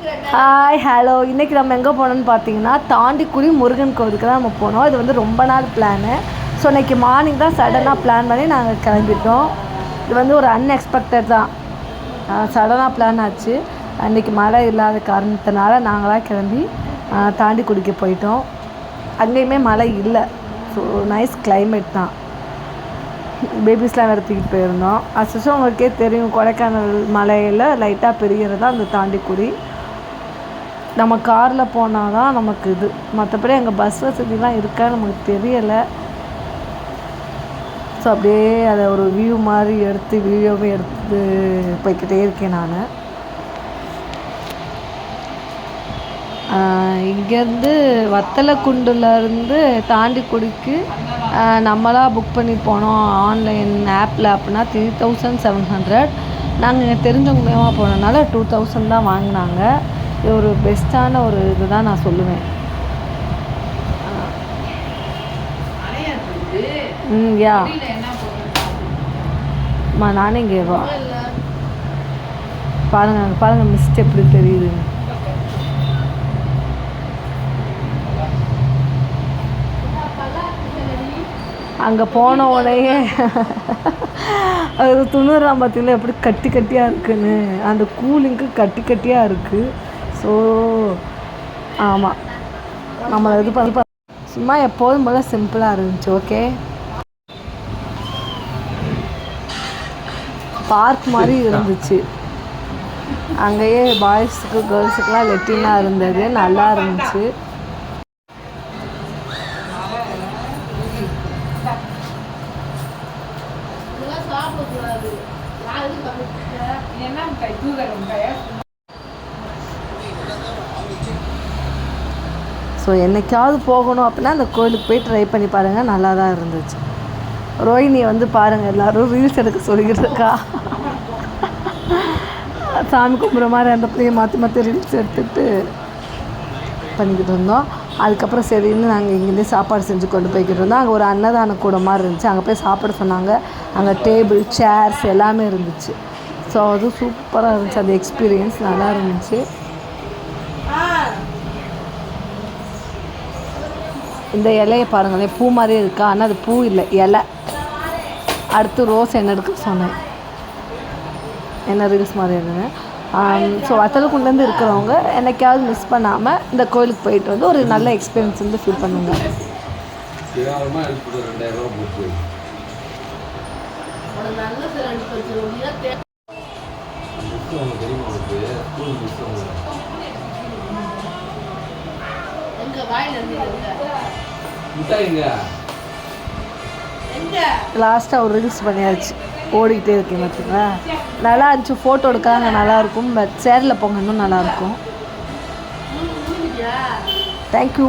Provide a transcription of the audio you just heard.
Hi hello. இன்றைக்கி நம்ம எங்கே போனோம்னு பார்த்தீங்கன்னா தாண்டிக்குடி முருகன் கோவிலுக்கு தான் நம்ம போனோம். இது வந்து ரொம்ப நாள் பிளானு. ஸோ இன்றைக்கி மார்னிங் தான் சடனாக பிளான் பண்ணி நாங்கள் கிளம்பிட்டோம். இது வந்து ஒரு அன்எக்ஸ்பெக்டட் தான், சடனாக பிளான் ஆச்சு. அன்றைக்கி மழை இல்லாத காரணத்தினால நாங்களாக கிளம்பி தாண்டிக்குடிக்கு போயிட்டோம். அங்கேயுமே மழை இல்லை. ஸோ நைஸ் கிளைமேட் தான். பேபிஸ்லாம் வேறு தூக்கிட்டு போயிருந்தோம். அசஸும் உங்களுக்கே தெரியும், கொடைக்கானல் மலையில் லைட்டாக பெரியது தான் அந்த தாண்டிக்குடி. நம்ம காரில் போனால் தான் நமக்கு இது, மற்றபடி அங்கே பஸ் வசதிலாம் இருக்கா நமக்கு தெரியலை. ஸோ அப்படியே அதை ஒரு வியூ மாதிரி எடுத்து வீடியோவே எடுத்து போய்கிட்டே இருக்கேன் நான். இங்கேருந்து வத்தலக்குண்டுலேருந்து தாண்டிக்குடிக்கு நம்மளாக புக் பண்ணி போனோம் ஆன்லைன் ஆப்பில் அப்படின்னா 3700. நாங்கள் இங்கே தெரிஞ்சவங்க மூலமாக போனதுனால 2000 தான் வாங்கினாங்க. இது ஒரு பெஸ்ட்டான ஒரு இது தான் நான் சொல்லுவேன். யா நானே இங்கே பாருங்கள் மிஸ்ட் எப்படி தெரியுது. அங்கே போன உடனே அது துணுறான் பார்த்தீங்களா எப்படி கட்டி கட்டியாக இருக்குன்னு. அந்த கூலிங்க்கு கட்டி கட்டியாக இருக்குது. ஸோ ஆமாம், நம்மளை இது பண்ணி சும்மா எப்போதும் போல் சிம்பிளாக இருந்துச்சு. ஓகே, பார்க் மாதிரி இருந்துச்சு. அங்கேயே பாய்ஸுக்கு கேர்ள்ஸுக்கெலாம் லெட்டினாக இருந்தது, நல்லா இருந்துச்சு. ஸோ என்னைக்காவது போகணும் அப்படின்னா அந்த கோயிலுக்கு போய் ட்ரை பண்ணி பாருங்கள், நல்லா தான் இருந்துச்சு. ரோஹிணி வந்து பாருங்கள், எல்லோரும் ரீல்ஸ் எடுக்க சொல்லிக்கிட்டு இருக்கா. சாமி கும்பிட்ற மாதிரி அந்த பிள்ளையை மாற்றி ரீல்ஸ் எடுத்துகிட்டு பண்ணிக்கிட்டு இருந்தோம். அதுக்கப்புறம் சரின்னு நாங்கள் இங்கேருந்து சாப்பாடு செஞ்சு கொண்டு போய்கிட்டு இருந்தோம். அங்கே ஒரு அன்னதான கூட மாதிரி இருந்துச்சு, அங்கே போய் சாப்பிட சொன்னாங்க. அங்கே டேபிள் சேர்ஸ் எல்லாமே இருந்துச்சு. ஸோ அதுவும் சூப்பராக இருந்துச்சு. அந்த எக்ஸ்பீரியன்ஸ் நல்லா இருந்துச்சு. இந்த இலையை பாருங்களேன், பூ மாதிரியே இருக்கா, ஆனால் அது பூ இல்லை, இலை. அடுத்து ரோஸ் என்ன எடுக்க சொன்னேன், என்ன ரீல்ஸ் மாதிரி இருந்தது. ஸோ வத்தலக்குண்டுலேருந்து இருக்கிறவங்க என்னைக்காவது மிஸ் பண்ணாமல் இந்த கோயிலுக்கு போயிட்டு வந்து ஒரு நல்ல எக்ஸ்பீரியன்ஸ் வந்து ஃபீல் பண்ணுங்க. லாஸ்ட்டாக ஒரு ரீல்ஸ் பண்ணியாச்சு, ஓடிக்கிட்டே இருக்கேன் பார்த்தீங்களா. நல்லா இருந்துச்சு, ஃபோட்டோ எடுக்காங்க நல்லாயிருக்கும். பட் சேரில் போங்க இன்னும் நல்லாயிருக்கும். தேங்க்யூ.